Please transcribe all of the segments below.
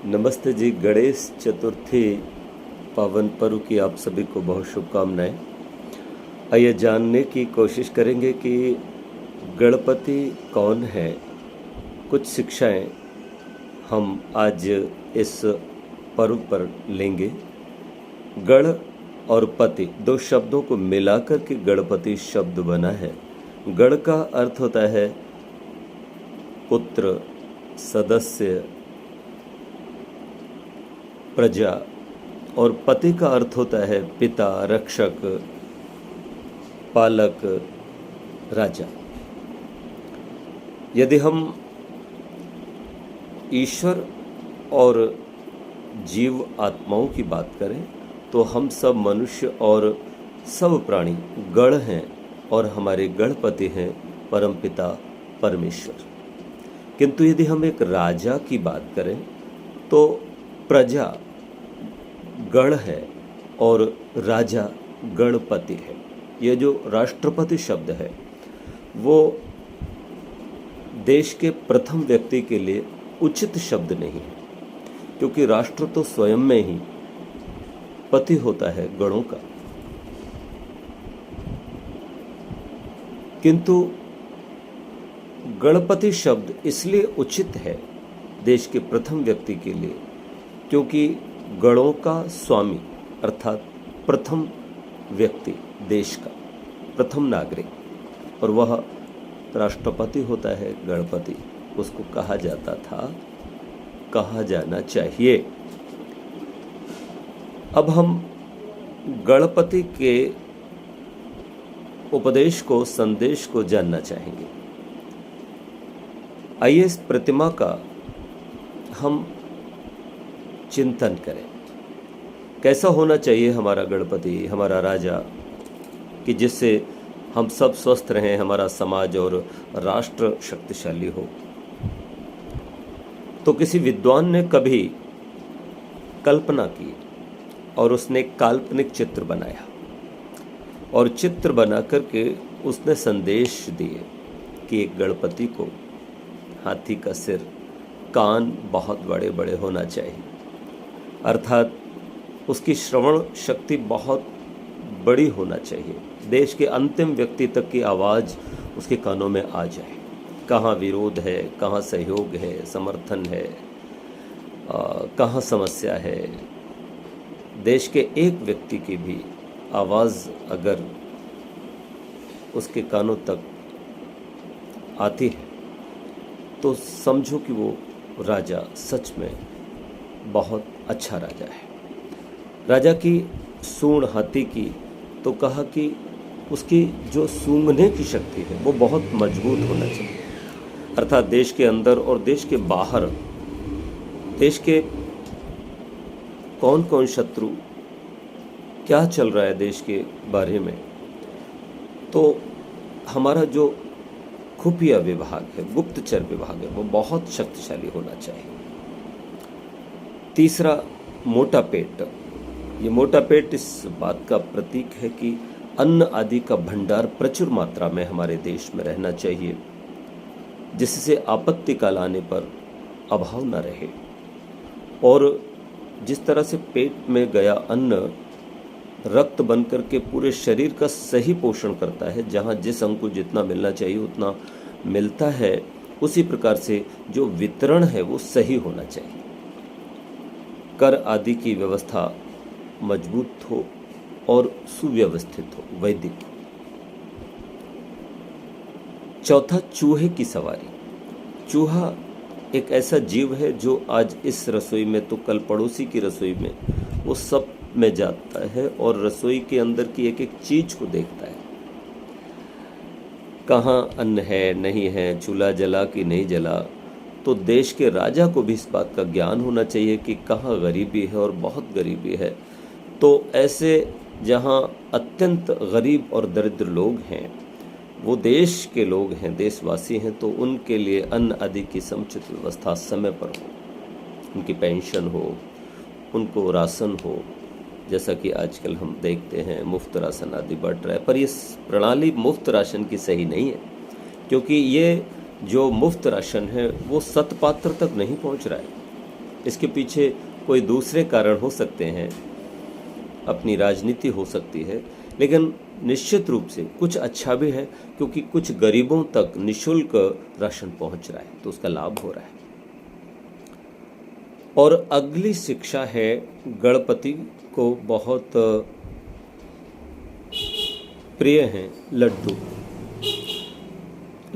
नमस्ते जी। गणेश चतुर्थी पावन पर्व की आप सभी को बहुत शुभकामनाएं। आइए जानने की कोशिश करेंगे कि गणपति कौन है। कुछ शिक्षाएं हम आज इस पर्व पर लेंगे। गण और पति दो शब्दों को मिलाकर के गणपति शब्द बना है। गण का अर्थ होता है पुत्र, सदस्य, प्रजा, और पति का अर्थ होता है पिता, रक्षक, पालक, राजा। यदि हम ईश्वर और जीव आत्माओं की बात करें तो हम सब मनुष्य और सब प्राणी गण हैं और हमारे गणपति हैं परमपिता परमेश्वर। किंतु यदि हम एक राजा की बात करें तो प्रजा गण है और राजा गणपति है। यह जो राष्ट्रपति शब्द है वो देश के प्रथम व्यक्ति के लिए उचित शब्द नहीं है, क्योंकि राष्ट्र तो स्वयं में ही पति होता है गणों का। किंतु गणपति शब्द इसलिए उचित है देश के प्रथम व्यक्ति के लिए क्योंकि गणों का स्वामी अर्थात प्रथम व्यक्ति, देश का प्रथम नागरिक, और वह राष्ट्रपति होता है गणपति। उसको कहा जाता था, कहा जाना चाहिए। अब हम गणपति के उपदेश को, संदेश को जानना चाहेंगे। आइए इस प्रतिमा का हम चिंतन करें। कैसा होना चाहिए हमारा गणपति, हमारा राजा, कि जिससे हम सब स्वस्थ रहें, हमारा समाज और राष्ट्र शक्तिशाली हो। तो किसी विद्वान ने कभी कल्पना की और उसने एक काल्पनिक चित्र बनाया और चित्र बना करके उसने संदेश दिए कि एक गणपति को हाथी का सिर, कान बहुत बड़े बड़े होना चाहिए, अर्थात उसकी श्रवण शक्ति बहुत बड़ी होना चाहिए। देश के अंतिम व्यक्ति तक की आवाज़ उसके कानों में आ जाए। कहाँ विरोध है, कहाँ सहयोग है, समर्थन है, कहाँ समस्या है। देश के एक व्यक्ति की भी आवाज़ अगर उसके कानों तक आती है तो समझो कि वो राजा सच में बहुत अच्छा राजा है। राजा की सूंड हाथी की, तो कहा कि उसकी जो सूंघने की शक्ति है वो बहुत मजबूत होना चाहिए, अर्थात देश के अंदर और देश के बाहर, देश के कौन कौन शत्रु, क्या चल रहा है देश के बारे में, तो हमारा जो खुफिया विभाग है, गुप्तचर विभाग है, वो बहुत शक्तिशाली होना चाहिए। तीसरा, मोटा पेट। ये मोटा पेट इस बात का प्रतीक है कि अन्न आदि का भंडार प्रचुर मात्रा में हमारे देश में रहना चाहिए, जिससे आपत्ति काल आने पर अभाव न रहे। और जिस तरह से पेट में गया अन्न रक्त बनकर के पूरे शरीर का सही पोषण करता है, जहाँ जिस अंग को जितना मिलना चाहिए उतना मिलता है, उसी प्रकार से जो वितरण है वो सही होना चाहिए। कर आदि की व्यवस्था मजबूत हो और सुव्यवस्थित हो, वैदिक। चौथा, चूहे की सवारी। चूहा एक ऐसा जीव है जो आज इस रसोई में तो कल पड़ोसी की रसोई में, वो सब में जाता है और रसोई के अंदर की एक एक चीज को देखता है। कहाँ अन्न है, नहीं है, चूल्हा जला कि नहीं जला। तो देश के राजा को भी इस बात का ज्ञान होना चाहिए कि कहाँ गरीबी है और बहुत गरीबी है। तो ऐसे जहाँ अत्यंत गरीब और दरिद्र लोग हैं, वो देश के लोग हैं, देशवासी हैं, तो उनके लिए अन्न आदि की समुचित व्यवस्था समय पर हो, उनकी पेंशन हो, उनको राशन हो। जैसा कि आजकल हम देखते हैं मुफ्त राशन आदि बढ़ रहा है, पर ये प्रणाली मुफ्त राशन की सही नहीं है, क्योंकि ये जो मुफ्त राशन है वो सतपात्र तक नहीं पहुंच रहा है। इसके पीछे कोई दूसरे कारण हो सकते हैं, अपनी राजनीति हो सकती है, लेकिन निश्चित रूप से कुछ अच्छा भी है, क्योंकि कुछ गरीबों तक निःशुल्क राशन पहुंच रहा है, तो उसका लाभ हो रहा है। और अगली शिक्षा है, गणपति को बहुत प्रिय हैं लड्डू।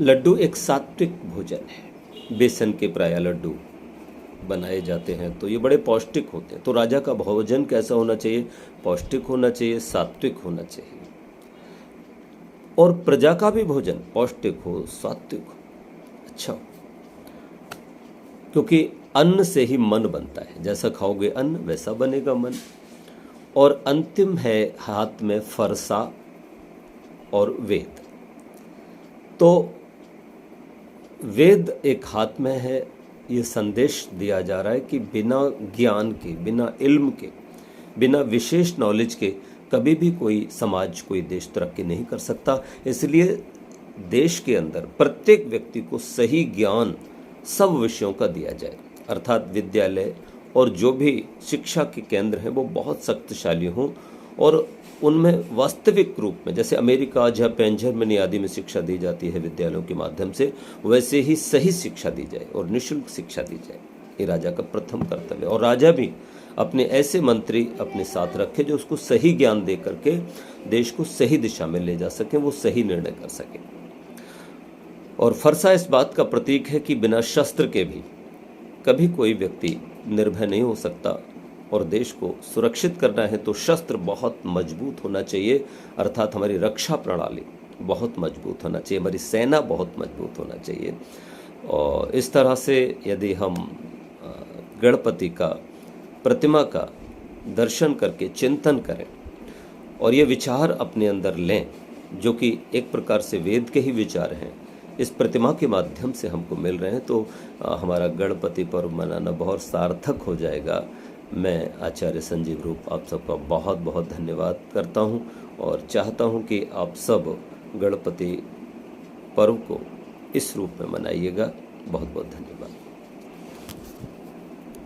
लड्डू एक सात्विक भोजन है। बेसन के प्रायः लड्डू बनाए जाते हैं, तो ये बड़े पौष्टिक होते हैं। तो राजा का भोजन कैसा होना चाहिए? पौष्टिक होना चाहिए, सात्विक होना चाहिए। और प्रजा का भी भोजन पौष्टिक हो, सात्विक हो, अच्छा हो। क्योंकि अन्न से ही मन बनता है, जैसा खाओगे अन्न वैसा बनेगा मन। और अंतिम है हाथ में फरसा और वेद। तो वेद एक हाथ में है, ये संदेश दिया जा रहा है कि बिना ज्ञान के, बिना इल्म के, बिना विशेष नॉलेज के कभी भी कोई समाज, कोई देश तरक्की नहीं कर सकता। इसलिए देश के अंदर प्रत्येक व्यक्ति को सही ज्ञान सब विषयों का दिया जाए, अर्थात विद्यालय और जो भी शिक्षा के केंद्र हैं वो बहुत शक्तिशाली हों, और उनमें वास्तविक रूप में, जैसे अमेरिका, जापान, जर्मनी आदि में शिक्षा दी जाती है विद्यालयों के माध्यम से, वैसे ही सही शिक्षा दी जाए और निःशुल्क शिक्षा दी जाए। ये राजा का प्रथम कर्तव्य है। और राजा भी अपने ऐसे मंत्री अपने साथ रखे जो उसको सही ज्ञान दे करके देश को सही दिशा में ले जा सकें, वो सही निर्णय कर सकें। और फरसा इस बात का प्रतीक है कि बिना शस्त्र के भी कभी कोई व्यक्ति निर्भय नहीं हो सकता, और देश को सुरक्षित करना है तो शस्त्र बहुत मजबूत होना चाहिए, अर्थात हमारी रक्षा प्रणाली बहुत मजबूत होना चाहिए, हमारी सेना बहुत मजबूत होना चाहिए। और इस तरह से यदि हम गणपति का, प्रतिमा का दर्शन करके चिंतन करें और ये विचार अपने अंदर लें, जो कि एक प्रकार से वेद के ही विचार हैं, इस प्रतिमा के माध्यम से हमको मिल रहे हैं, तो हमारा गणपति पर्व मनाना बहुत सार्थक हो जाएगा। मैं आचार्य संजीव रूप आप सबका बहुत बहुत धन्यवाद करता हूं, और चाहता हूं कि आप सब गणपति पर्व को इस रूप में मनाइएगा। बहुत बहुत धन्यवाद।